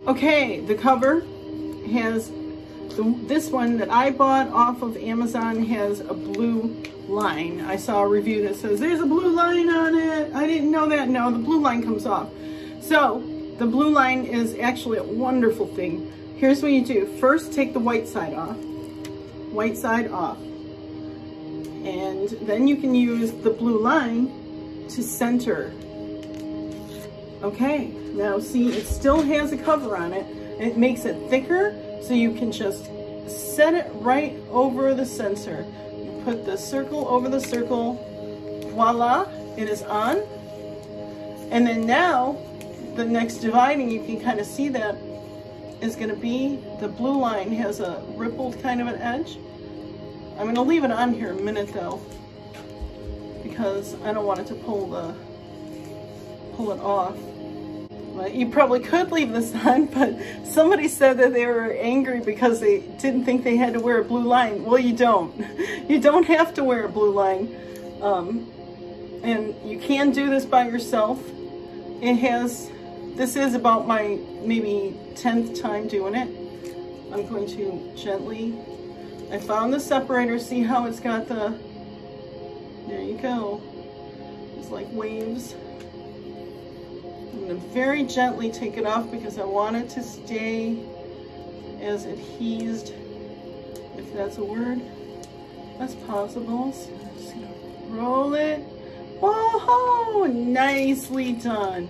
Okay, the cover has, this one that I bought off of Amazon has a blue line. I saw a review that says there's a blue line on it. I didn't know that. No, the blue line comes off. So the blue line is actually a wonderful thing. Here's what you do. First, take the white side off. White side off. And then you can use the blue line to center. Okay, now see, it still has a cover on it. It makes it thicker, so you can just set it right over the center. You put the circle over the circle, voila, it is on. And then now, the next dividing, you can kind of see that is going to be, the blue line has a rippled kind of an edge. I'm going to leave it on here a minute though, because I don't want it to pull it off. Well, you probably could leave this on, but somebody said that they were angry because they didn't think they had to wear a blue line. Well, you don't. You don't have to wear a blue line. And you can do this by yourself. This is about my maybe 10th time doing it. I'm going to gently, I found the separator. See how it's got the, there you go. It's like waves. I'm going to very gently take it off because I want it to stay as adhesed, if that's a word, as possible. So I'm just going to roll it. Whoa, nicely done.